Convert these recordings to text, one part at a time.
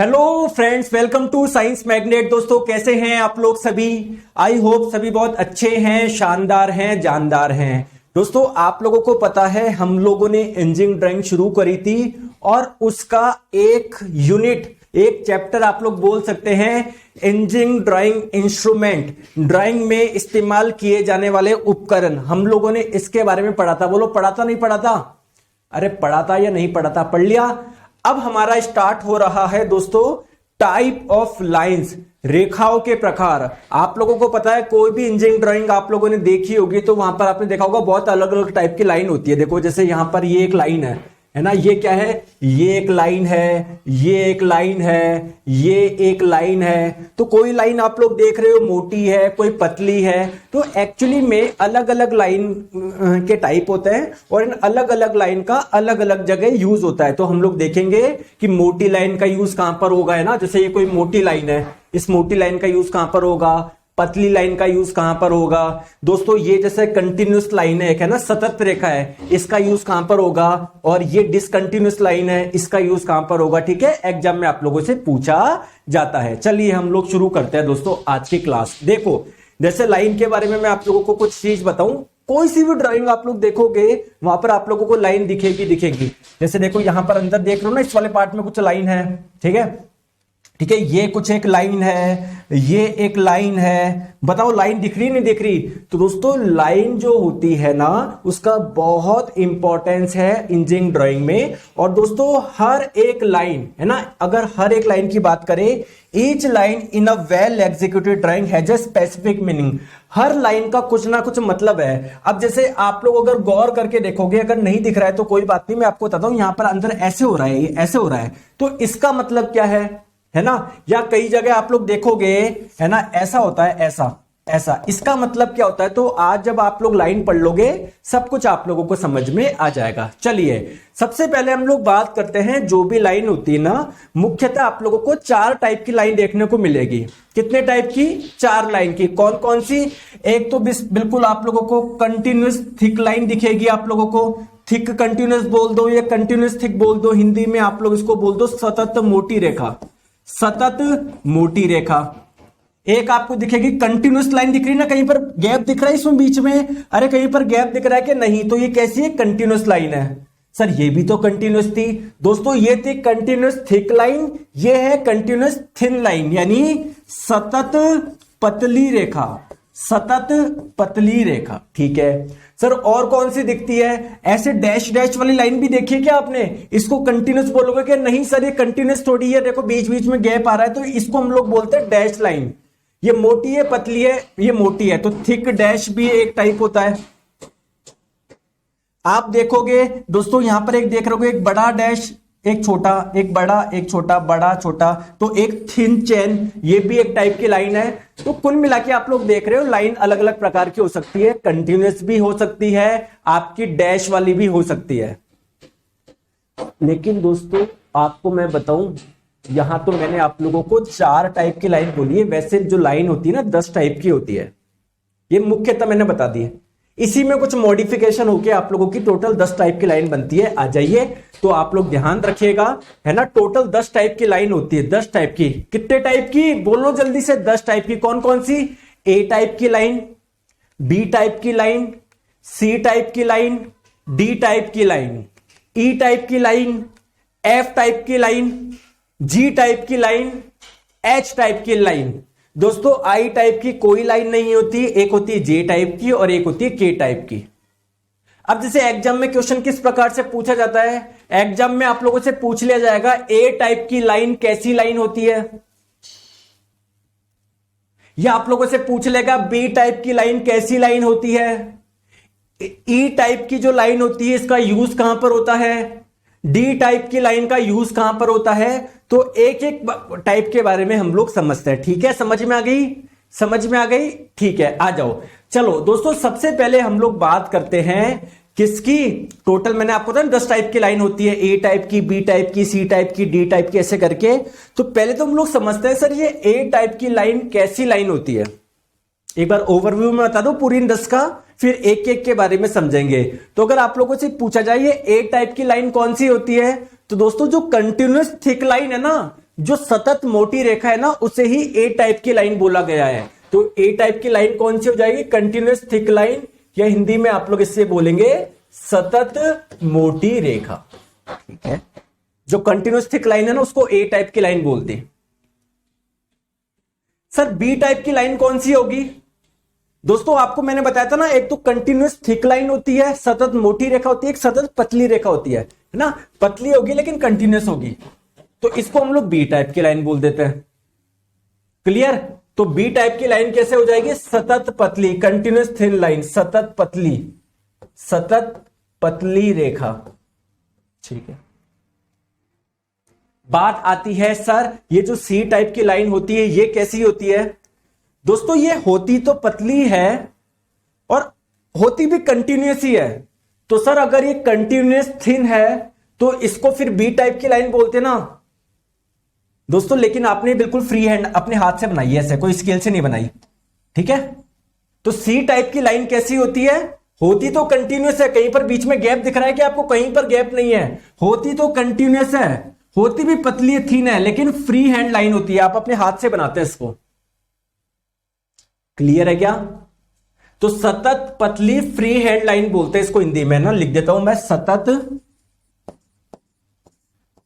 Hello friends, welcome to science magnet. दोस्तों कैसे हैं आप लोग सभी? आई होप सभी बहुत अच्छे हैं, शानदार हैं, जानदार हैं। दोस्तों आप लोगों को पता है हम लोगों ने इंजीनियरिंग ड्राइंग शुरू करी थी और उसका एक यूनिट, एक चैप्टर आप लोग बोल सकते हैं इंजीनियरिंग ड्राइंग इंस्ट्रूमेंट, ड्राइंग में इस्तेमाल किए जाने वाले उपकरण। हम लोगों ने इसके बारे में पढ़ा था। बोलो पढ़ा था नहीं पढ़ा था? अरे पढ़ा था या नहीं पढ़ा था? पढ़ लिया। अब हमारा स्टार्ट हो रहा है दोस्तों टाइप ऑफ लाइंस, रेखाओं के प्रकार। आप लोगों को पता है कोई भी इंजीनियरिंग ड्राइंग आप लोगों ने देखी होगी तो वहां पर आपने देखा होगा बहुत अलग अलग टाइप की लाइन होती है। देखो जैसे यहां पर ये एक लाइन है ना, ये क्या है? ये एक लाइन है, ये एक लाइन है, ये एक लाइन है। तो कोई लाइन आप लोग देख रहे हो मोटी है, कोई पतली है। तो एक्चुअली में अलग अलग लाइन के टाइप होते हैं और इन अलग अलग लाइन का अलग अलग जगह यूज होता है। तो हम लोग देखेंगे कि मोटी लाइन का यूज कहां पर होगा, है ना। जैसे ये कोई मोटी लाइन है, इस मोटी लाइन का यूज कहां पर होगा, पतली लाइन का यूज कहां पर होगा। दोस्तों ये जैसे कंटिन्यूअस लाइन है, एक है ना सतत रेखा है, इसका यूज कहां पर होगा। और ये डिसकंटिन्यूअस लाइन है, इसका यूज कहां पर होगा। ठीक है, एग्जाम में आप लोगों से पूछा जाता है। चलिए हम लोग शुरू करते हैं दोस्तों आज की क्लास। देखो जैसे लाइन के बारे में मैं आप लोगों को कुछ चीज बताऊं। कोई सी भी ड्राइंग आप लोग देखोगे वहां पर आप लोगों को लाइन दिखेगी। जैसे देखो यहां पर अंदर देख रहे हो ना, इस वाले पार्ट में कुछ लाइन है। ठीक है, ये कुछ एक लाइन है, ये एक लाइन है। बताओ लाइन दिख रही नहीं दिख रही? तो दोस्तों लाइन जो होती है ना उसका बहुत इंपॉर्टेंस है इंजीनियरिंग ड्राइंग में। और दोस्तों हर एक लाइन है ना, अगर हर एक लाइन की बात करें, each line in a well executed drawing has a specific meaning. Her line का कुछ ना कुछ मतलब है। अब जैसे आप लोग अगर गौर करके देखोगे, अगर नहीं दिख रहा है तो कोई बात नहीं, मैं आपको बताता हूं। यहां पर अंदर ऐसे हो रहा है, ये ऐसे हो रहा है, तो इसका मतलब क्या है ना। या कई जगह आप लोग देखोगे है ना, ऐसा होता है, ऐसा। इसका मतलब क्या होता है? तो आज जब आप लोग लाइन पढ़ लोगे सब कुछ आप लोगों को समझ में आ जाएगा। चलिए सबसे पहले हम लोग बात करते हैं, जो भी लाइन होती है ना, मुख्यतः आप लोगों को 4 टाइप की लाइन देखने को मिलेगी। कितने टाइप की? 4 लाइन की। कौन कौन सी? एक तो बिल्कुल आप लोगों को कंटिन्यूअस थिक लाइन दिखेगी। आप लोगों को थिक कंटिन्यूअस बोल दो या कंटिन्यूअस थिक बोल दो, हिंदी में आप लोग इसको बोल दो सतत मोटी रेखा, सतत मोटी रेखा। एक आपको दिखेगी कंटिन्यूअस लाइन दिख रही है ना, कहीं पर गैप दिख रहा है इसमें बीच में? अरे कहीं पर गैप दिख रहा है कि नहीं? तो ये कैसी है? कंटिन्यूअस लाइन है। सर ये भी तो कंटिन्यूअस थी। दोस्तों ये थी कंटिन्यूअस थिक लाइन, ये है कंटिन्यूअस थिन लाइन, यानी सतत पतली रेखा, सतत पतली रेखा। ठीक है सर, और कौन सी दिखती है? ऐसे डैश डैश वाली लाइन भी देखी है क्या आपने? इसको कंटिन्यूअस बोलोगे कि नहीं सर ये कंटिन्यूअस थोड़ी है, देखो बीच बीच में गैप आ रहा है, तो इसको हम लोग बोलते हैं डैश लाइन। ये मोटी है, पतली है, ये मोटी है, तो थिक डैश भी एक टाइप होता है। आप देखोगे दोस्तों यहां पर एक देख रहे हो, एक बड़ा डैश, एक छोटा, एक बड़ा, एक छोटा, बड़ा छोटा, तो एक थिन चेन, ये भी एक टाइप की लाइन है। तो कुल मिला के आप लोग देख रहे हो लाइन अलग अलग प्रकार की हो सकती है, कंटिन्यूअस भी हो सकती है, आपकी डैश वाली भी हो सकती है। लेकिन दोस्तों आपको मैं बताऊं, यहां तो मैंने आप लोगों को 4 टाइप की लाइन बोली है, वैसे जो लाइन होती है ना 10 टाइप की होती है। ये मुख्यतः मैंने बता दी है, इसी में कुछ मॉडिफिकेशन होके आप लोगों की टोटल 10 टाइप की लाइन बनती है। आ जाइए, तो आप लोग ध्यान रखिएगा, है ना। टोटल 10 टाइप की लाइन होती है, 10 टाइप की। कितने टाइप की? बोलो जल्दी से। 10 टाइप की। कौन कौन सी? ए टाइप की लाइन, बी टाइप की लाइन, सी टाइप की लाइन, डी टाइप की लाइन, ई टाइप की लाइन, एफ टाइप की लाइन, जी टाइप की लाइन, एच टाइप की लाइन। दोस्तों आई टाइप की कोई लाइन नहीं होती, एक होती है जे टाइप की और एक होती है के टाइप की। अब जैसे एग्जाम में क्वेश्चन किस प्रकार से पूछा जाता है, एग्जाम में आप लोगों से पूछ लिया जाएगा ए टाइप की लाइन कैसी लाइन होती है, या आप लोगों से पूछ लेगा बी टाइप की लाइन कैसी लाइन होती है, ई टाइप की जो लाइन होती है इसका यूज कहां पर होता है, डी टाइप की लाइन का यूज कहां पर होता है। तो एक एक टाइप के बारे में हम लोग समझते हैं। ठीक है, समझ में आ गई? समझ में आ गई? ठीक है, आ जाओ। चलो दोस्तों सबसे पहले हम लोग बात करते हैं किसकी? टोटल मैंने आपको बताया 10 टाइप की लाइन होती है, ए टाइप की, बी टाइप की, सी टाइप की, डी टाइप की, ऐसे करके। तो पहले तो हम लोग समझते हैं सर ये ए टाइप की लाइन कैसी लाइन होती है। एक बार ओवरव्यू में बता दो पूरी इन 10 का, फिर एक एक के बारे में समझेंगे। तो अगर आप लोगों से पूछा जाए ये ए टाइप की लाइन कौन सी होती है, तो दोस्तों जो कंटिन्यूअस थिक लाइन है ना जो सतत मोटी रेखा है ना उसे ही ए टाइप की लाइन बोला गया है। तो ए टाइप की लाइन कौन सी हो जाएगी? कंटिन्यूअस थिक लाइन, या हिंदी में आप लोग इससे बोलेंगे सतत मोटी रेखा। ठीक है, जो कंटिन्यूअस थिक लाइन है ना उसको ए टाइप की लाइन बोलते हैं। सर बी टाइप की लाइन कौन सी होगी? दोस्तों आपको मैंने बताया था ना, एक तो कंटिन्यूअस थिक लाइन होती है, सतत मोटी रेखा होती है, एक सतत पतली रेखा होती है ना। पतली होगी लेकिन कंटिन्यूअस होगी, तो इसको हम लोग बी टाइप की लाइन बोल देते हैं। क्लियर? तो बी टाइप की लाइन कैसे हो जाएगी? सतत पतली, कंटिन्यूअस थिन लाइन, सतत पतली, सतत पतली रेखा। ठीक है, बात आती है सर ये जो सी टाइप की लाइन होती है ये कैसी होती है? दोस्तों ये होती तो पतली है और होती भी कंटिन्यूअस ही है। तो सर अगर ये कंटिन्यूअस थिन है तो इसको फिर बी टाइप की लाइन बोलते ना दोस्तों। लेकिन आपने बिल्कुल फ्री हैंड अपने हाथ से बनाई है, ऐसे कोई स्केल से नहीं बनाई। ठीक है, तो सी टाइप की लाइन कैसी होती है? होती तो कंटिन्यूअस है, कहीं पर बीच में गैप दिख रहा है कि आपको? कहीं पर गैप नहीं है, होती तो कंटिन्यूअस है, होती भी पतली थिन है, लेकिन फ्री हैंड लाइन होती है, आप अपने हाथ से बनाते हैं इसको। क्लियर है क्या? तो सतत पतली फ्री हैंड लाइन बोलते हैं इसको हिंदी में ना। लिख देता हूं मैं, सतत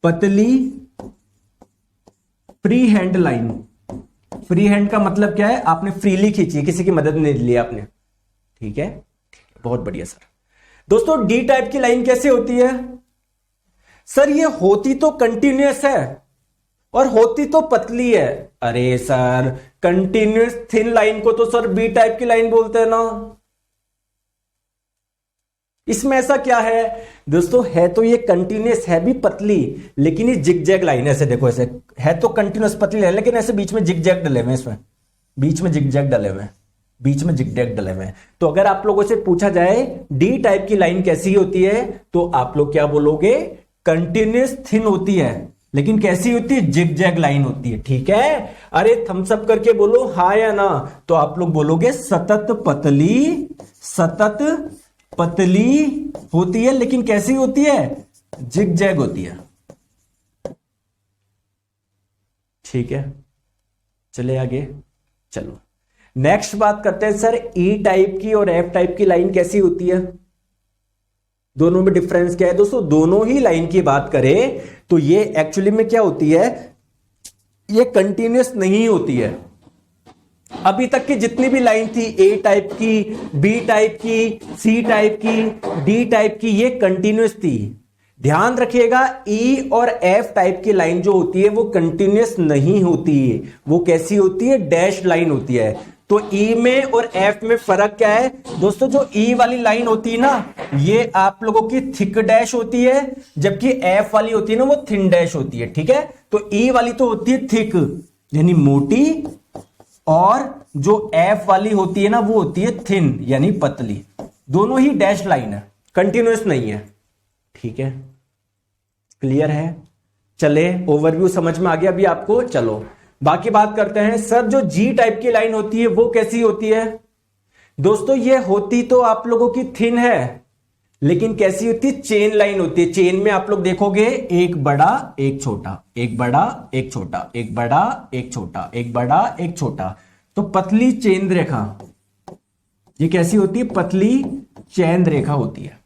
पतली free hand line. Free hand का मतलब क्या है? आपने फ्रीली खींची, किसी की मदद नहीं ली आपने। ठीक है, बहुत बढ़िया सर। दोस्तों डी टाइप की लाइन कैसे होती है? सर ये होती तो कंटिन्यूअस है और होती तो पतली है। अरे सर कंटिन्यूअस थिन लाइन को तो सर बी टाइप की लाइन बोलते हैं ना। इसमें ऐसा क्या है दोस्तों? है तो ये कंटिन्यूअस, है भी पतली, लेकिन ये जिगजैग लाइन, ऐसे देखो, ऐसे है तो कंटिन्यूअस पतली है लेकिन ऐसे बीच में जिगजैग डले हुए, इसमें बीच में जिगजैग डले हुए, बीच में जिगजैग डले हुए। तो अगर आप लोगों से पूछा जाए डी टाइप की लाइन कैसी होती है तो आप लोग क्या बोलोगे? कंटिन्यूअस थिन होती है, लेकिन कैसी होती है? जिगजैग लाइन होती है। ठीक है, अरे थम्स अप करके बोलो हाँ या ना। तो आप लोग बोलोगे सतत पतली, सतत पतली होती है, लेकिन कैसी होती है? जिगजैग होती है। ठीक है, चले आगे। चलो नेक्स्ट बात करते हैं सर, ई टाइप की और एफ टाइप की लाइन कैसी होती है? दोनों में डिफरेंस क्या है? दोस्तों दोनों ही लाइन की बात करें तो ये एक्चुअली में क्या होती है? ये कंटिन्यूअस नहीं होती है। अभी तक की जितनी भी लाइन थी, ए टाइप की, बी टाइप की, सी टाइप की, डी टाइप की, ये कंटिन्यूअस थी। ध्यान रखिएगा ई और एफ टाइप की लाइन जो होती है वो कंटिन्यूअस नहीं होती है, वो कैसी होती है? डैश लाइन होती है। तो ई में और एफ में फर्क क्या है दोस्तों? जो ई वाली लाइन होती है ना ये आप लोगों की थिक डैश होती है, जबकि एफ वाली होती है ना वो थिन डैश होती है। ठीक है, तो ई वाली तो होती है थिक यानी मोटी, और जो एफ वाली होती है ना वो होती है थिन यानी पतली। दोनों ही डैश लाइन है, कंटिन्यूअस नहीं है। ठीक है, क्लियर है? चले ओवरव्यू समझ में आ गया अभी आपको। चलो बाकी बात करते हैं। सर जो जी टाइप की लाइन होती है वो कैसी होती है? दोस्तों ये होती तो आप लोगों की थिन है, लेकिन कैसी होती है? चेन लाइन होती है। चेन में आप लोग देखोगे एक बड़ा एक छोटा, एक बड़ा एक छोटा, एक बड़ा एक छोटा, एक बड़ा एक छोटा। तो पतली चेन रेखा ये कैसी होती है? पतली चैन रेखा होती है।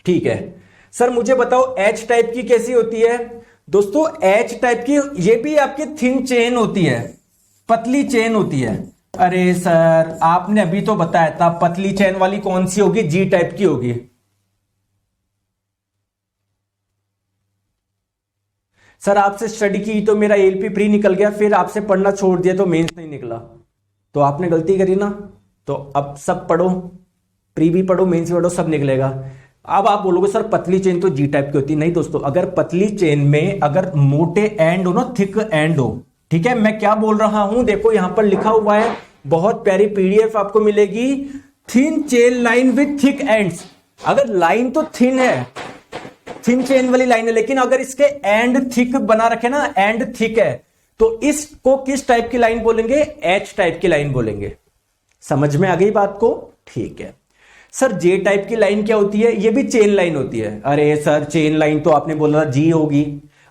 ठीक है सर, मुझे बताओ एच टाइप की कैसी होती है? दोस्तों एच टाइप की ये भी आपकी थिन चेन होती है, पतली चेन होती है। अरे सर आपने अभी तो बताया था पतली चेन वाली कौन सी होगी? जी टाइप की होगी। सर आपसे स्टडी की तो मेरा एलपी प्री निकल गया, फिर आपसे पढ़ना छोड़ दिया तो मेंस नहीं निकला, तो आपने गलती करी ना। तो अब सब पढ़ो, प्री भी पढ़ो, मेंस भी पढ़ो, सब निकलेगा। अब आप बोलोगे सर पतली चेन तो जी टाइप की होती है। नहीं दोस्तों, अगर पतली चेन में अगर मोटे एंड हो ना, थिक एंड हो, ठीक है, मैं क्या बोल रहा हूं देखो यहां पर लिखा हुआ है, बहुत प्यारी पीडीएफ आपको मिलेगी। Thin chain line with thick ends. अगर लाइन तो थिन है, थिन चेन वाली लाइन है, लेकिन अगर इसके एंड थिक बना रखे ना, एंड थिक है, तो इसको किस टाइप की लाइन बोलेंगे? एच टाइप की लाइन बोलेंगे। समझ में आ गई बात को? ठीक है सर, जे टाइप की लाइन क्या होती है? ये भी चेन लाइन होती है। अरे सर चेन लाइन तो आपने बोला जी होगी,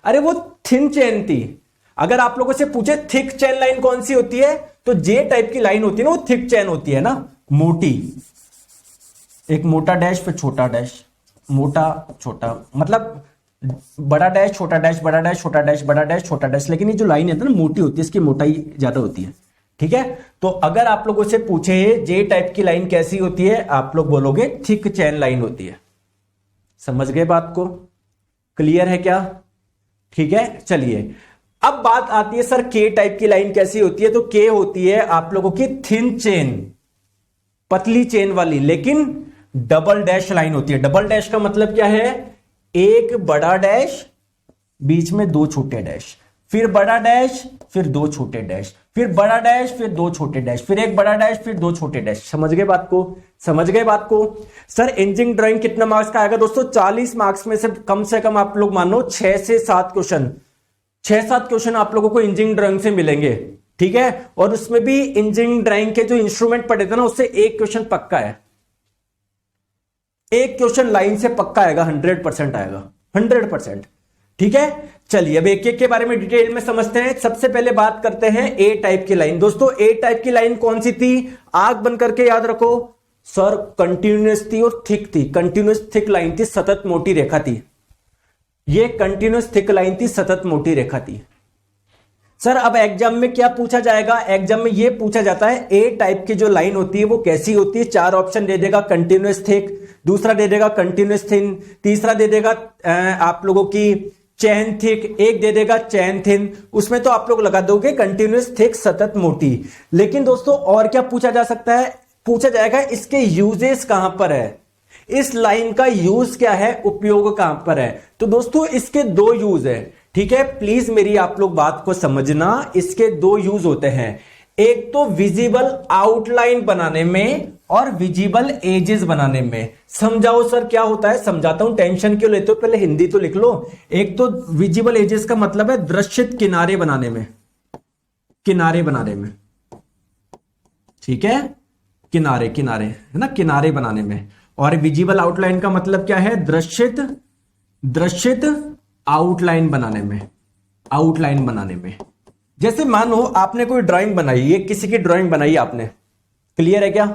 अरे वो थिन चेन थी। अगर आप लोगों से पूछे थिक चेन लाइन कौन सी होती है, तो जे टाइप की लाइन होती है ना, वो थिक चेन होती है ना, मोटी, एक मोटा डैश फिर छोटा डैश, मोटा छोटा, मतलब बड़ा डैश छोटा डैश, बड़ा डैश छोटा डैश, बड़ा डैश छोटा डैश, लेकिन ये जो लाइन है ना मोटी होती है, इसकी मोटाई ज्यादा होती है। ठीक है, तो अगर आप लोगों से पूछे जे टाइप की लाइन कैसी होती है, आप लोग बोलोगे थिक चेन लाइन होती है। समझ गए बात को? क्लियर है क्या? ठीक है, चलिए अब बात आती है सर के टाइप की लाइन कैसी होती है। तो के होती है आप लोगों की थिन चेन, पतली चेन वाली, लेकिन डबल डैश लाइन होती है। डबल डैश का मतलब क्या है? एक बड़ा डैश, बीच में दो छोटे डैश, फिर बड़ा डैश, फिर दो छोटे डैश, फिर बड़ा डैश, फिर दो छोटे डैश, फिर एक बड़ा डैश, फिर दो छोटे डैश। समझ गए बात को? समझ गए बात को? सर इंजीनियरिंग ड्राइंग कितना मार्क्स का आएगा दोस्तों? 40 मार्क्स में से कम आप लोग मानो 6 से 7 क्वेश्चन, 6-7 क्वेश्चन आप लोगों को इंजीनियरिंग ड्राइंग से मिलेंगे। ठीक है, और उसमें भी इंजीनियरिंग ड्राइंग के जो इंस्ट्रूमेंट पढ़े थे ना, उससे एक क्वेश्चन पक्का है, एक क्वेश्चन लाइन से पक्का आएगा, 100% आएगा, 100%। ठीक है, चलिए अब एक एक के बारे में डिटेल में समझते हैं। सबसे पहले बात करते हैं ए टाइप की लाइन। दोस्तों ए टाइप की लाइन कौन सी थी? आंख बंद करके याद रखो सर, कंटिन्यूअस थी और थिक थी। कंटिन्यूअस थिक लाइन थी, सतत मोटी रेखा थी। ये कंटिन्यूअस थिक लाइन थी, सतत मोटी रेखा थी। सर अब एग्जाम में क्या पूछा जाएगा? एग्जाम में ये पूछा जाता है ए टाइप की जो लाइन होती है वो कैसी होती है। 4 ऑप्शन दे देगा, कंटिन्यूअस थिक, दूसरा दे देगा कंटिन्यूअस थिन, तीसरा दे देगा आप लोगों की चैन थिक, एक दे देगा चैन थिन। उसमें तो आप लोग लगा दोगे कंटिन्यूअस थिक, सतत मोटी। लेकिन दोस्तों और क्या पूछा जा सकता है? पूछा जाएगा इसके यूजेस कहां पर है, इस लाइन का यूज क्या है, उपयोग कहां पर है। तो दोस्तों इसके 2 यूज है। ठीक है, प्लीज मेरी आप लोग बात को समझना, इसके 2 यूज होते हैं। एक तो विजिबल आउटलाइन बनाने में और विजिबल एजेस बनाने में। समझाओ सर क्या होता है? समझाता हूं, टेंशन क्यों लेते हो, पहले हिंदी तो लिख लो। एक तो विजिबल एजेस का मतलब है दृश्यित किनारे बनाने में, किनारे बनाने में। ठीक है, किनारे किनारे है ना, किनारे बनाने में। और विजिबल आउटलाइन का मतलब क्या है? दृश्यित आउटलाइन बनाने में, आउटलाइन बनाने में। जैसे मानो आपने कोई ड्राइंग बनाई, ये किसी की ड्राइंग बनाई आपने, क्लियर है क्या?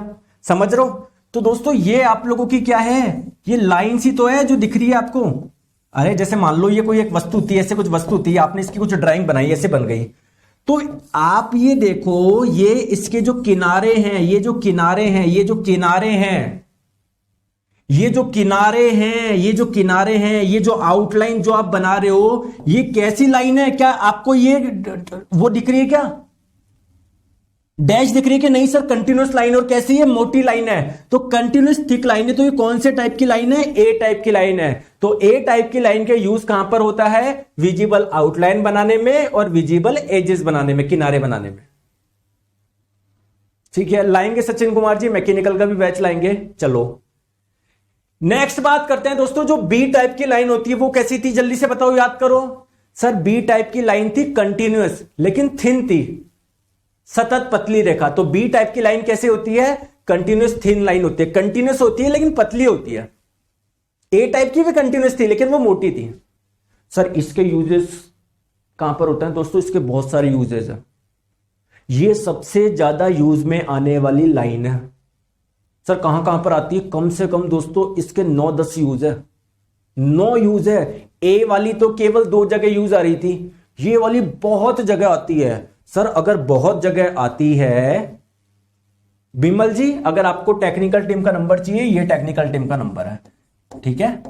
समझ रहे हो? तो दोस्तों ये आप लोगों की क्या है? ये लाइन सी तो है जो दिख रही है आपको। अरे जैसे मान लो ये कोई एक वस्तु थी, ऐसे कुछ वस्तु थी, आपने इसकी कुछ ड्राइंग बनाई, ऐसे बन गई। तो आप ये देखो, ये इसके जो किनारे हैं, ये जो किनारे हैं, ये जो किनारे हैं, ये जो किनारे हैं, ये जो किनारे हैं, ये जो आउटलाइन जो आप बना रहे हो, ये कैसी लाइन है? क्या आपको ये वो दिख रही है? क्या डैश दिख रही है कि नहीं? सर कंटिन्यूअस लाइन, और कैसी है? मोटी लाइन है। तो कंटिन्यूअस थिक लाइन है, तो ये कौन से टाइप की लाइन है? ए टाइप की लाइन है। तो ए टाइप की लाइन के यूज कहां पर होता है? विजिबल आउटलाइन बनाने में और विजिबल एजेस बनाने में, किनारे बनाने में। ठीक है, लाएंगे सचिन कुमार जी, मैकेनिकल का भी बैच लाएंगे। चलो नेक्स्ट बात करते हैं दोस्तों, जो बी टाइप की लाइन होती है वो कैसी थी? जल्दी से बताओ, याद करो। सर बी टाइप की लाइन थी कंटिन्यूअस, लेकिन थिन थी, सतत पतली रेखा। तो बी टाइप की लाइन कैसे होती है? कंटिन्यूअस थिन लाइन होती है, कंटिन्यूअस होती है लेकिन पतली होती है। ए टाइप की भी कंटिन्यूअस थी लेकिन वो मोटी थी। सर इसके यूजेस कहां पर होते हैं दोस्तों? इसके बहुत सारे यूजेस हैं। ये सबसे ज्यादा यूज में आने वाली लाइन है। सर कहां कहां पर आती है? कम से कम दोस्तों इसके 9-10 यूज है, 9 यूज है। ए वाली तो केवल 2 जगह यूज आ रही थी, ये वाली बहुत जगह आती है। सर अगर बहुत जगह आती है, बिमल जी अगर आपको टेक्निकल टीम का नंबर चाहिए, ये टेक्निकल टीम का नंबर है। ठीक है,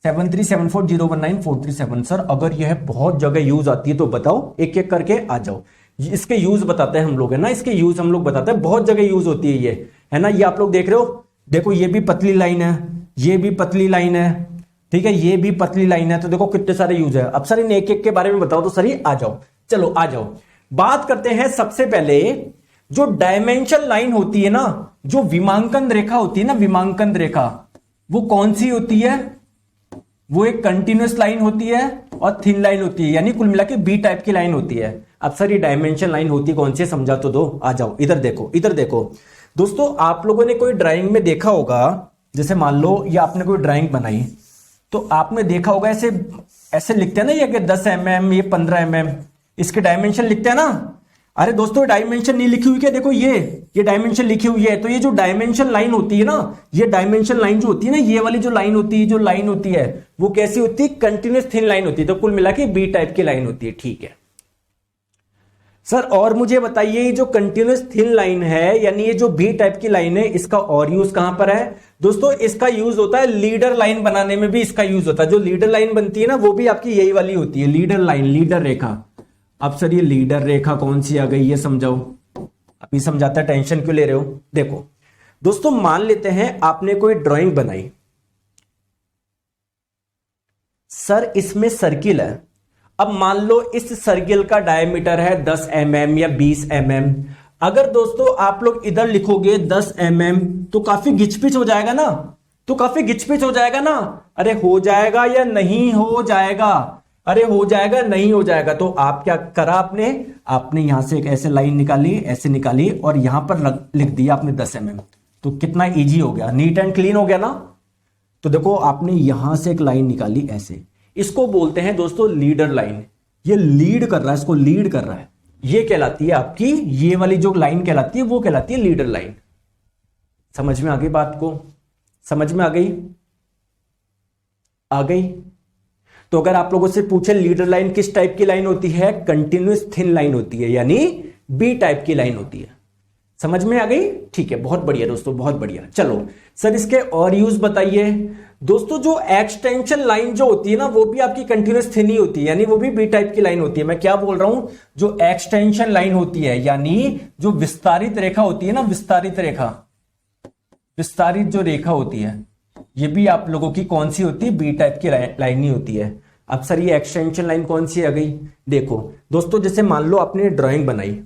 7374019437। सर अगर यह बहुत जगह यूज आती है तो बताओ, एक एक करके आ जाओ। इसके यूज बताते हैं हम लोग, है ना, इसके यूज हम लोग बताते हैं। बहुत जगह यूज होती है ये, है ना। ये आप लोग देख रहे हो, देखो ये भी पतली लाइन है, ये भी पतली लाइन है, ठीक है, ये भी पतली लाइन है। तो देखो कितने सारे यूज है। अब सर इन एक एक के बारे में बताओ तो सर आ जाओ। चलो आ जाओ, बात करते हैं। सबसे पहले जो डायमेंशन लाइन होती है ना, जो विमांकन रेखा होती है ना, विमांकन रेखा, वो कौन सी होती है? वो एक कंटिन्यूअस लाइन होती है और थिन लाइन होती है, यानी कुल मिला के बी टाइप की लाइन होती है। अब सर ये डायमेंशन लाइन होती कौन सी, समझा तो दो। आ जाओ, इधर देखो, इधर देखो दोस्तों। आप लोगों ने कोई ड्राइंग में देखा होगा, जैसे मान लो ये आपने कोई ड्राइंग बनाई, तो आपने देखा होगा ऐसे ऐसे लिखते हैं ना, ये 10 mm, ये 15 mm, इसके डायमेंशन लिखते हैं ना। अरे दोस्तों डायमेंशन नहीं लिखी हुई क्या, देखो ये डायमेंशन लिखी हुई है। तो ये जो डायमेंशन लाइन होती है ना, ये डायमेंशन लाइन जो होती है ना, ये वाली जो लाइन होती है वो कैसी होती है, कंटिन्यूस थिन लाइन होती है। तो कुल मिला के बी टाइप की लाइन होती है, ठीक है सर। और मुझे बताइए ये जो कंटिन्यूस थिन लाइन है यानी ये जो बी टाइप की लाइन है, इसका और यूज कहां पर है दोस्तों? इसका यूज होता है लीडर लाइन बनाने में भी इसका यूज होता है। जो लीडर लाइन बनती है ना वो भी आपकी यही वाली होती है, लीडर लाइन, लीडर रेखा। अब सर ये लीडर रेखा कौन सी आ गई ये समझाओ, अभी समझाता, टेंशन क्यों ले रहे हो? देखो दोस्तों मान लेते हैं आपने कोई ड्राइंग बनाई, सर इसमें सर्किल है। अब मान लो इस सर्किल का डायमीटर है 10 mm या 20 mm। अगर दोस्तों आप लोग इधर लिखोगे 10 mm तो काफी घिचपिच हो जाएगा ना, तो काफी घिचपिच हो जाएगा ना। अरे हो जाएगा या नहीं हो जाएगा? अरे हो जाएगा नहीं हो जाएगा। तो आप क्या करा आपने यहां से एक ऐसे लाइन निकाली, ऐसे निकाली और यहां पर लिख दिया आपने 10 mm। तो कितना इजी हो गया, नीट एंड क्लीन हो गया ना। तो देखो आपने यहां से एक लाइन निकाली ऐसे, इसको बोलते हैं दोस्तों लीडर लाइन। ये लीड कर रहा है, इसको लीड कर रहा है, ये कहलाती है आपकी, ये वाली जो लाइन कहलाती है वो कहलाती है लीडर लाइन। समझ में आ गई बात को? समझ में आ गई? आ गई? तो अगर आप लोगों से पूछे लीडर लाइन किस टाइप की लाइन होती है, कंटिन्यूस थिन लाइन होती है, यानी बी टाइप की लाइन होती है। समझ में आ गई? ठीक है, बहुत बढ़िया दोस्तों, बहुत बढ़िया। चलो सर इसके और यूज बताइए। दोस्तों जो एक्सटेंशन लाइन जो होती है ना वो भी आपकी कंटिन्यूस थिन ही होती है, यानी वो भी बी टाइप की लाइन होती है। मैं क्या बोल रहा हूं, जो एक्सटेंशन लाइन होती है यानी जो विस्तारित रेखा होती है ना, विस्तारित रेखा, विस्तारित जो रेखा होती है ये भी आप लोगों की कौन सी होती है, बी टाइप की लाइन ही होती है। अब सर ये एक्सटेंशन लाइन कौन सी आ गई? देखो दोस्तों जैसे मान लो आपने ड्राइंग बनाई,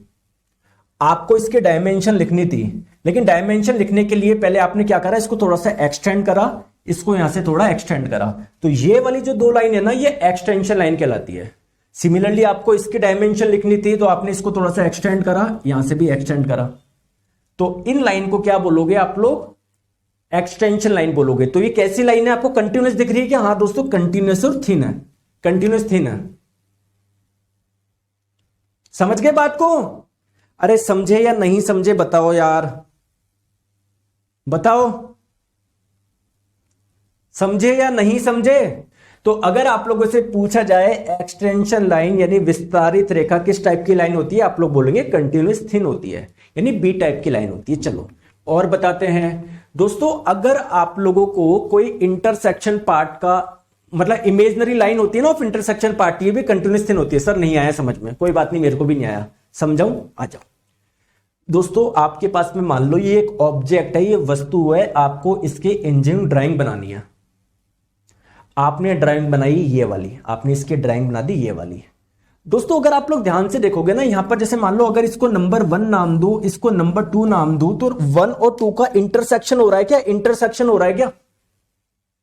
आपको इसके डायमेंशन लिखनी थी, लेकिन डायमेंशन लिखने के लिए पहले आपने क्या करा, इसको थोड़ा सा एक्सटेंड करा, इसको यहां से थोड़ा एक्सटेंड करा। तो ये वाली जो दो लाइन है ना ये एक्सटेंशन लाइन कहलाती है। सिमिलरली आपको इसकी डायमेंशन लिखनी थी तो आपने इसको थोड़ा सा एक्सटेंड करा, यहां से भी एक्सटेंड करा। तो इन लाइन को क्या बोलोगे आप लोग? एक्सटेंशन लाइन बोलोगे। तो ये कैसी लाइन है, आपको कंटिन्यूस दिख रही है क्या? हाँ दोस्तों कंटिन्यूस और थिन है, कंटिन्यूस थिन है। समझ गए बात को? अरे समझे या नहीं समझे बताओ यार, बताओ समझे या नहीं समझे? तो अगर आप लोगों से पूछा जाए एक्सटेंशन लाइन यानी विस्तारित रेखा किस टाइप की लाइन होती है, आप लोग बोलेंगे कंटिन्यूस थिन होती है, यानी बी टाइप की लाइन होती है। चलो और बताते हैं दोस्तों, अगर आप लोगों को कोई इंटरसेक्शन पार्ट का मतलब इमेजनरी लाइन होती है ना ऑफ इंटरसेक्शन पार्ट, ये भी कंटिन्यूस थिन होती है। सर नहीं आया समझ में, कोई बात नहीं, मेरे को भी नहीं आया, समझाऊं? आ जाओ दोस्तों। आपके पास में मान लो ये एक ऑब्जेक्ट है, ये वस्तु है, आपको इसके इंजीनियरिंग ड्राइंग बनानी है। आपने ड्राइंग बनाई ये वाली, आपने इसकी ड्राइंग बना दी ये वाली। दोस्तों अगर आप लोग ध्यान से देखोगे ना, यहां पर जैसे मान लो अगर इसको नंबर 1 नाम दूं, इसको नंबर 2 नाम दूं, तो 1 और 2 का इंटरसेक्शन हो रहा है क्या? इंटरसेक्शन हो रहा है क्या?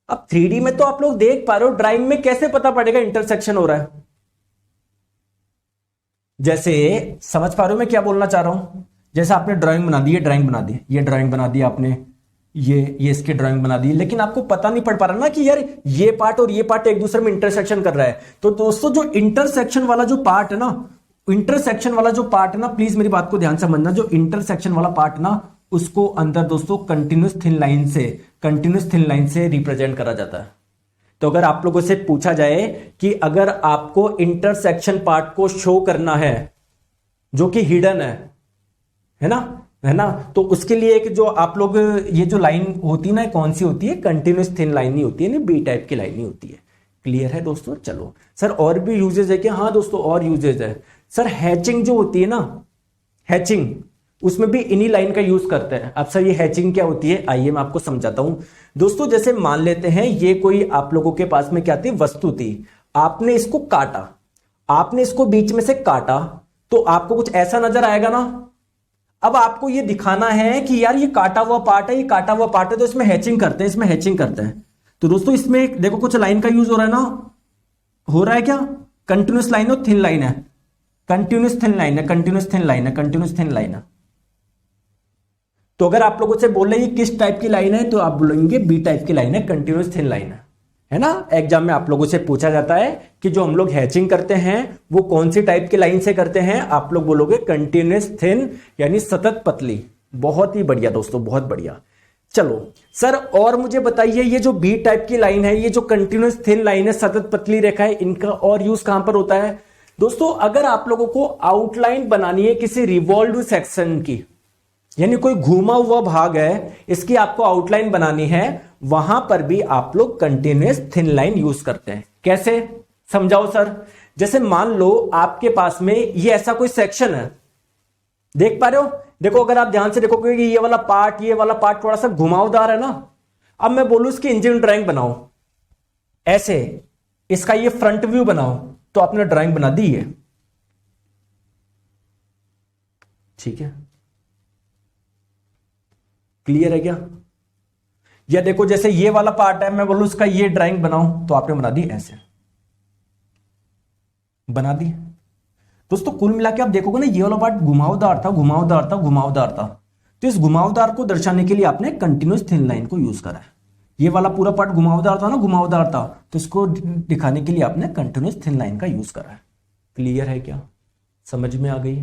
अब 3D में तो आप लोग देख पा रहे हो, ड्राइंग में कैसे पता पड़ेगा इंटरसेक्शन हो रहा है? जैसे समझ पा रहे हो मैं क्या बोलना चाह रहा हूं? जैसे आपने ड्राइंग बना दी, ये ड्राइंग बना दी, ये ड्राइंग बना दी आपने, ये इसकी ड्राइंग बना दी, लेकिन आपको पता नहीं पड़ पा रहा ना कि यार ये पार्ट और ये पार्ट एक दूसरे में इंटरसेक्शन कर रहा है। तो दोस्तों जो इंटरसेक्शन वाला जो पार्ट है ना, इंटरसेक्शन वाला जो पार्ट है ना, प्लीज मेरी बात को ध्यान से समझना, जो इंटरसेक्शन वाला पार्ट ना उसको अंदर दोस्तों कंटिन्यूस थिन लाइन से रिप्रेजेंट करा जाता है। तो अगर आप लोगों से पूछा जाए कि अगर आपको इंटरसेक्शन पार्ट को शो करना है जो कि हिडन है ना, तो उसके लिए एक जो आप लोग ये जो लाइन होती है ना, कौन सी होती है? कंटिन्यूस थिन लाइन ही होती है, बी टाइप की लाइन ही होती है। क्लियर है दोस्तों? चलो सर और भी यूजेज है क्या? हाँ दोस्तों और यूजेज है। सर हैचिंग जो होती है ना, हैचिंग, उसमें भी इन्हीं लाइन का यूज करते हैं। अब सर ये हैचिंग क्या होती है, आइए मैं आपको समझाता हूं दोस्तों। जैसे मान लेते हैं ये कोई आप लोगों के पास में क्या थी, वस्तु थी, आपने इसको काटा, आपने इसको बीच में से काटा, तो आपको कुछ ऐसा नजर आएगा ना। अब आपको ये दिखाना है कि यार ये काटा हुआ पार्ट है, ये काटा हुआ पार्ट है, तो इसमें हैचिंग करते हैं, इसमें हैचिंग करते हैं। तो दोस्तों इसमें देखो कुछ लाइन का यूज हो रहा है ना, हो रहा है क्या? कंटिन्यूस लाइन और थिन लाइन है, कंटिन्यूस थिन लाइन है, कंटिन्यूस थिन लाइन है, कंटिन्यूस थिन लाइन है। तो अगर आप लोगों से बोल रहे हैं किस टाइप की लाइन है, तो आप बोलेंगे बी टाइप की लाइन है, कंटिन्यूस थिन लाइन है। है ना। एग्जाम में आप लोगों से पूछा जाता है कि जो हम लोग हैचिंग करते हैं वो कौन सी टाइप की लाइन से करते हैं, आप लोग बोलोगे कंटिन्यूअस थिन यानी सतत पतली। बहुत ही बढ़िया दोस्तों, बहुत बढ़िया। चलो सर और मुझे बताइए ये जो बी टाइप की लाइन है, ये जो कंटिन्यूअस थिन लाइन है, सतत पतली रेखा है, इनका और यूज कहां पर होता है दोस्तों? अगर आप लोगों को आउटलाइन बनानी है किसी रिवॉल्व सेक्शन की, यानी कोई घूमा हुआ भाग है, इसकी आपको आउटलाइन बनानी है, वहां पर भी आप लोग कंटिन्यूअस थिन लाइन यूज करते हैं। कैसे समझाओ सर? जैसे मान लो आपके पास में ये ऐसा कोई सेक्शन है, देख पा रहे हो? देखो अगर आप ध्यान से देखोगे कि ये वाला पार्ट थोड़ा सा घुमावदार है ना। अब मैं बोलूं इसकी इंजन ड्राइंग बनाओ, ऐसे इसका ये फ्रंट व्यू बनाओ, तो आपने ड्राइंग बना दी है, ठीक है, क्लियर है क्या? या देखो जैसे ये वाला पार्ट है, मैं बोलूं इसका ये ड्राइंग बनाओ, तो आपने बना दी, ऐसे बना दी। दोस्तों कुल मिला के आप देखोगे ना, ये वाला पार्ट घुमावदार था, तो इस घुमावदार को दर्शाने के लिए आपने कंटिन्यूअस थिन लाइन को यूज करा है। ये वाला पूरा पार्ट घुमावदार था, तो इसको दिखाने के लिए आपने कंटिन्यूअस थिन लाइन का यूज करा है। क्लियर है क्या? समझ में आ गई?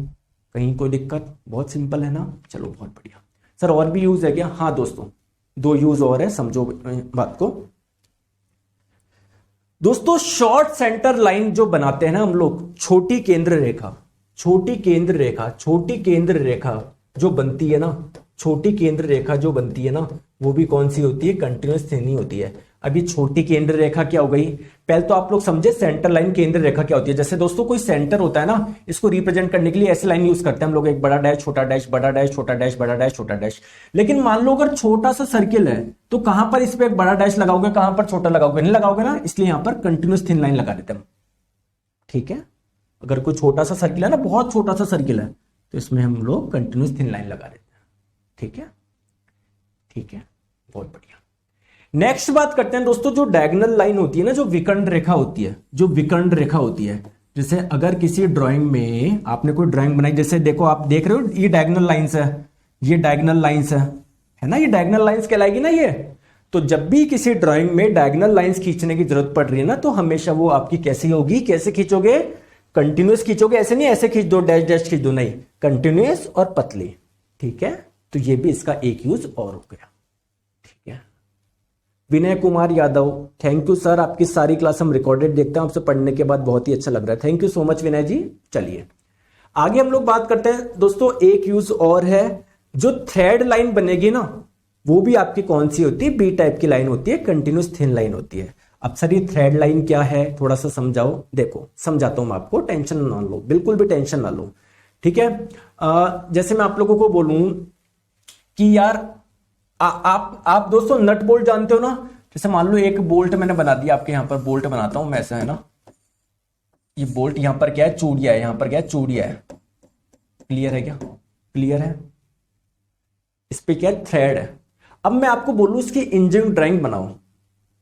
कहीं कोई दिक्कत? बहुत सिंपल है ना। चलो बहुत बढ़िया। सर और भी यूज है क्या? हाँ दोस्तों, 2 यूज और है, समझो बात को। दोस्तों शॉर्ट सेंटर लाइन जो बनाते हैं ना हम लोग, छोटी केंद्र रेखा जो बनती है ना, छोटी केंद्र रेखा जो बनती है ना, वो भी कौन सी होती है? कंटिन्यूअस थिन ही होती है। अभी छोटी केंद्र रेखा क्या हो गई? पहले तो आप लोग समझे सेंटर लाइन केंद्र रेखा क्या होती है। जैसे दोस्तों कोई सेंटर होता है ना, इसको रिप्रेजेंट करने के लिए ऐसे लाइन यूज करते हैं हम लोग, एक बड़ा डैश, छोटा डैश, बड़ा डैश, छोटा डैश, बड़ा डैश, छोटा डैश। लेकिन मान लो अगर छोटा सा सर्किल है, तो कहां पर इस पे एक बड़ा डैश लगाओगे, कहां पर छोटा लगाओगे? नहीं लगाओगे ना, इसलिए यहां पर कंटिन्यूअस थिन लाइन लगा देते हैं, ठीक है। अगर कोई छोटा सा सर्किल है ना, बहुत छोटा सा सर्किल है, तो इसमें हम लोग कंटिन्यूअस थिन लाइन लगा देते हैं, ठीक है, ठीक है, बहुत बढ़िया। नेक्स्ट बात करते हैं दोस्तों, जो डायगोनल लाइन होती है ना, जो विकर्ण रेखा होती है, जैसे अगर किसी ड्राइंग में आपने कोई ड्राइंग बनाई, जैसे देखो आप देख रहे हो ये डायगोनल लाइंस है, ये डायगोनल लाइंस है ना, ये डायगोनल लाइंस कहलाएगी ना ये। तो जब भी किसी ड्राइंग में डायगोनल लाइंस खींचने की जरूरत पड़ रही है ना, तो हमेशा वो आपकी कैसी होगी? कैसे खींचोगे? कंटिन्यूअस खींचोगे, ऐसे नहीं ऐसे खींच दो, डैश डैश खींच दो, नहीं, कंटिन्यूअस और पतली, ठीक है। तो ये भी इसका एक यूज और हो गया, ठीक है। Vinay Kumar Yadav, thank you sir, आपकी सारी क्लास हम रिकॉर्डेड देखते हैं, आपसे पढ़ने के बाद बहुत ही अच्छा लग रहा है, थैंक यू सो मच विनय जी। चलिए आगे हम लोग बात करते हैं दोस्तों, एक यूज और है, जो थ्रेड लाइन बनेगी ना, वो भी आपकी कौन सी होती है? बी टाइप की लाइन होती है, कंटिन्यूअस थिन लाइन होती है। अब सर ये थ्रेड लाइन क्या है, थोड़ा सा समझाओ। देखो समझाता हूं मैं आपको, टेंशन ना लो, बिल्कुल भी टेंशन ना लो, ठीक है। जैसे मैं आप लोगों को बोलूं कि यार आप दोस्तों नट बोल्ट जानते हो ना, जैसे मान लो एक बोल्ट मैंने बना दिया, आपके यहां पर बोल्ट बनाता हूं मैं, ऐसा है ना, ये बोल्ट यहां पर क्या है? चूड़िया है, यहां पर क्या है? चूड़िया है, क्लियर है क्या? क्लियर है। इस पे क्या है? थ्रेड है। अब मैं आपको बोलूं इसकी इंजन ड्राइंग बनाओ,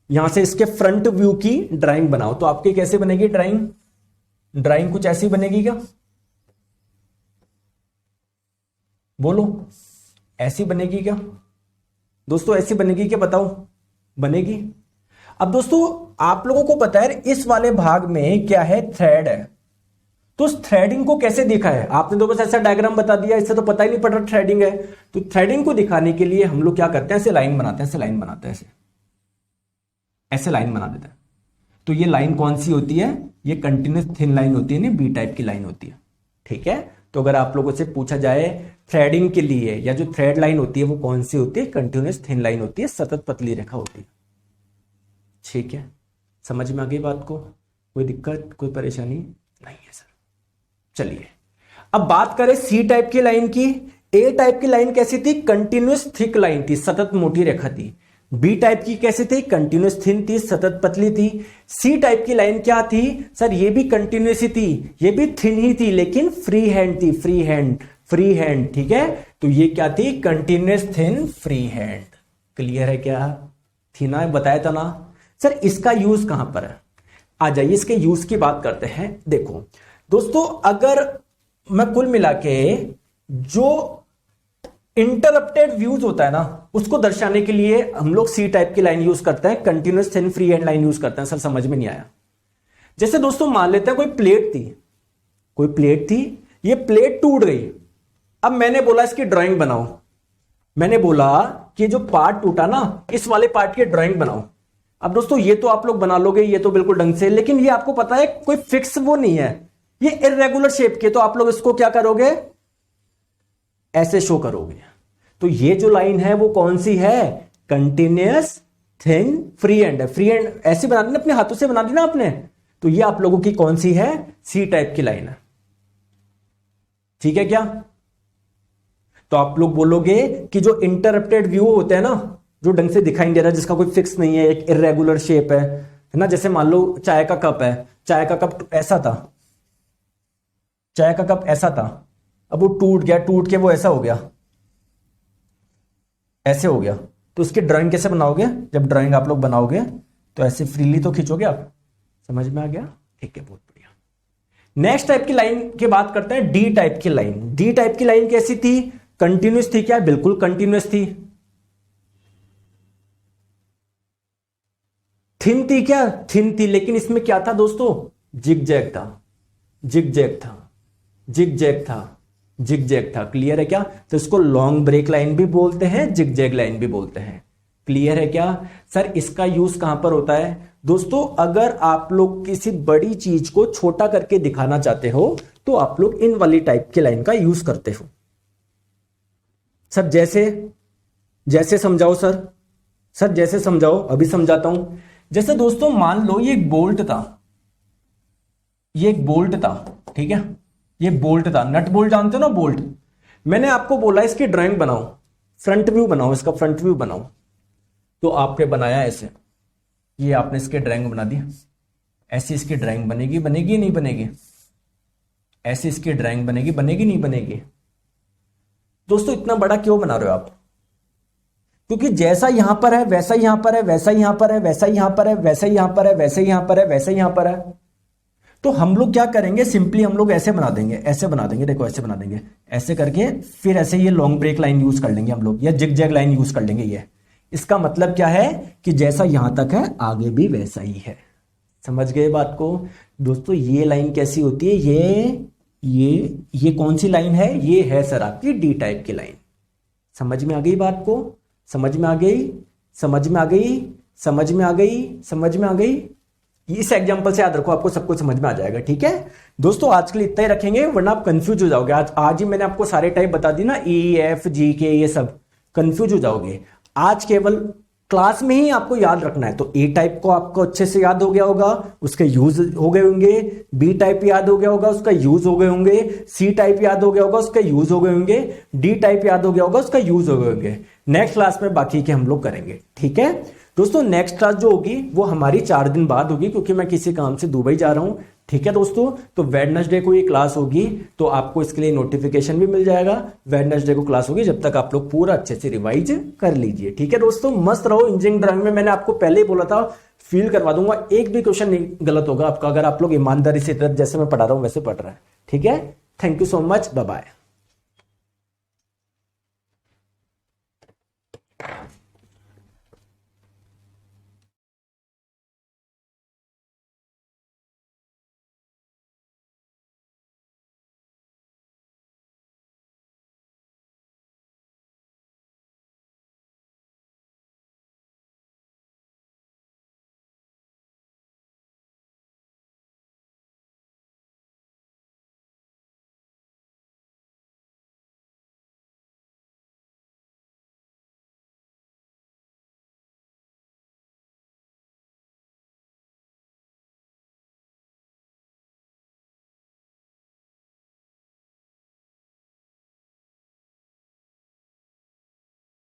यहां से इसके फ्रंट व्यू की ड्राइंग बनाओ, तो आपकी कैसे बनेगी ड्राइंग कुछ ऐसी बनेगी क्या? बोलो, ऐसी बनेगी क्या दोस्तों? ऐसी बनेगी क्या? बताओ, बनेगी। अब दोस्तों आप लोगों को पता है इस वाले भाग में क्या है? थ्रेड है। तो उस थ्रेडिंग को कैसे देखा है? आपने तो बस ऐसा डायग्राम बता दिया, इससे तो पता ही नहीं पड़ रहा थ्रेडिंग है। तो थ्रेडिंग को दिखाने के लिए हम लोग क्या करते हैं? ऐसे लाइन बनाते हैं, ऐसे लाइन बनाते हैं, ऐसे लाइन बना देते हैं। तो ये लाइन कौन सी होती है? ये कंटिन्यूअस थिन लाइन होती है, बी टाइप की लाइन होती है, ठीक है। तो अगर आप लोगों से पूछा जाए थ्रेडिंग के लिए, या जो थ्रेड लाइन होती है वो कौन सी होती है? कंटिन्यूअस थिन लाइन होती है, सतत पतली रेखा होती है, ठीक है। समझ में आ गई बात को? कोई दिक्कत, कोई परेशानी नहीं है सर। चलिए अब बात करें सी टाइप की लाइन की। ए टाइप की लाइन कैसी थी? कंटिन्यूअस थिक लाइन थी, सतत मोटी रेखा थी। बी टाइप की कैसी थी? कंटिन्यूअस थिन थी, सतत पतली थी। सी टाइप की लाइन क्या थी सर? ये भी कंटिन्यूअस ही थी, ये भी थिन ही थी, लेकिन फ्री हैंड थी, फ्री हैंड, ठीक है। तो ये क्या थी? Continuous thin free hand. Clear है क्या? थी ना, बताया था ना सर। इसका यूज कहां पर है? आ जाइए इसके यूज की बात करते हैं। देखो दोस्तों, अगर मैं कुल मिला के जो इंटरप्टेड व्यूज होता है ना, उसको दर्शाने के लिए हम लोग सी टाइप की लाइन यूज करते हैं, continuous thin free hand line use करते हैं। सर समझ में नहीं आया। जैसे दोस्तों मान लेते हैं कोई प्लेट थी, ये प्लेट टूट गई। अब मैंने बोला इसकी ड्राइंग बनाओ, मैंने बोला कि जो पार्ट टूटा ना इस वाले पार्ट की ड्राइंग बनाओ। अब दोस्तों ये तो आप लोग बना लोगे, ये तो बिल्कुल ढंग से, लेकिन ये आपको पता है कोई फिक्स वो नहीं है, ये इर्रेगुलर शेप के, तो आप लोग इसको क्या करोगे, ऐसे शो करोगे। तो ये जो लाइन है वो कौन सी है, कंटिन्यूअस थिन फ्री हैंड है। फ्री हैंड ऐसे बना दी ना, अपने हाथों से बना दी ना आपने, तो ये आप लोगों की कौन सी है, सी टाइप की लाइन है। ठीक है क्या? तो आप लोग बोलोगे कि जो इंटरप्टेड व्यू होते हैं ना, जो ढंग से दिखाई नहीं दे रहा, जिसका कोई फिक्स नहीं है, एक इर्रेगुलर शेप है ना। जैसे मान लो चाय का कप है, चाय का कप ऐसा था, चाय का कप ऐसा था, अब वो टूट गया, टूट के वो ऐसा हो गया, ऐसे हो गया। तो उसकी ड्राइंग कैसे बनाओगे, जब ड्राइंग आप लोग बनाओगे तो ऐसे फ्रीली तो खींचोगे आप। समझ में आ गया? ठीक है, बहुत बढ़िया। नेक्स्ट टाइप की लाइन की बात करते हैं, डी टाइप की लाइन। डी टाइप की लाइन कैसी थी, कंटिन्यूअस थी क्या, बिल्कुल कंटिन्यूअस थी। थिन थी क्या, थिन थी, लेकिन इसमें क्या था दोस्तों, जिग जैग था, जिग जैग था, जिग जैग था, जिग जैग था। क्लियर है क्या? तो इसको लॉन्ग ब्रेक लाइन भी बोलते हैं, जिग जैग लाइन भी बोलते हैं। क्लियर है क्या? सर इसका यूज कहां पर होता है दोस्तों, अगर आप लोग किसी बड़ी चीज को छोटा करके दिखाना चाहते हो तो आप लोग इन वाली टाइप की लाइन का यूज करते हो। सर जैसे समझाओ सर जैसे समझाओ, अभी समझाता हूं। जैसे दोस्तों मान लो ये एक बोल्ट था, ये एक बोल्ट था, ठीक है, ये बोल्ट था, नट बोल्ट जानते हो ना, बोल्ट। मैंने आपको बोला इसकी ड्राइंग बनाओ, फ्रंट व्यू बनाओ, इसका फ्रंट व्यू बनाओ, तो आपने बनाया ऐसे, ये आपने इसकी ड्राइंग बना दी। ऐसी इसकी ड्राइंग बनेगी, बनेगी नहीं बनेगी? ऐसी इसकी ड्राइंग बनेगी, बनेगी नहीं बनेगी? दोस्तों इतना बड़ा क्यों बना रहे हो आप? क्योंकि जैसा यहां पर है वैसा यहां पर है, वैसा यहां पर है, वैसा यहां पर है, वैसा यहां पर है, वैसे यहां पर है, वैसे यहां पर है। तो हम लोग क्या करेंगे, सिंपली हम लोग ऐसे बना देंगे, ऐसे बना देंगे, देखो ऐसे बना देंगे, ऐसे करके फिर ऐसे ये लॉन्ग ब्रेक लाइन यूज कर लेंगे हम लोग, या जिग जैग लाइन यूज कर लेंगे। ये इसका मतलब क्या है कि जैसा यहां तक है आगे भी वैसा ही है। समझ गए बात को दोस्तों? ये लाइन कैसी होती है, ये कौन सी लाइन है, ये है सर आपकी डी टाइप की लाइन। समझ में आ गई बात को? समझ में आ गई? समझ में आ गई? समझ में आ गई? समझ में आ गई? इस एग्जांपल से याद रखो, आपको सब कुछ समझ में आ जाएगा। ठीक है दोस्तों, आज के लिए इतना ही रखेंगे, वरना आप कंफ्यूज हो जाओगे। आज ही मैंने आपको सारे टाइप बता दी ना, ई एफ जी के, ये सब कंफ्यूज हो जाओगे। आज केवल क्लास में ही आपको याद रखना है। तो ए टाइप को आपको अच्छे से याद हो गया होगा, उसके यूज हो गए होंगे। बी टाइप याद हो गया होगा, उसका यूज हो गए होंगे। सी टाइप याद हो गया होगा, उसका यूज हो गए होंगे। डी टाइप याद हो गया होगा, उसका यूज हो गए होंगे। नेक्स्ट क्लास में बाकी के हम लोग करेंगे। ठीक है दोस्तों, नेक्स्ट क्लास जो होगी वो हमारी 4 दिन बाद होगी, क्योंकि मैं किसी काम से दुबई जा रहा हूं। ठीक है दोस्तों, तो वेडनेसडे को ये क्लास होगी, तो आपको इसके लिए नोटिफिकेशन भी मिल जाएगा। वेडनेसडे को क्लास होगी, जब तक आप लोग पूरा अच्छे से रिवाइज कर लीजिए। ठीक है दोस्तों, मस्त रहो। इंजीनियरिंग ड्राइंग में मैंने आपको पहले ही बोला था, फील करवा दूंगा, एक भी क्वेश्चन नहीं गलत होगा आपका, अगर आप लोग ईमानदारी से जैसे मैं पढ़ा रहा हूं वैसे पढ़ रहे हैं। ठीक है, thank you so much, bye bye.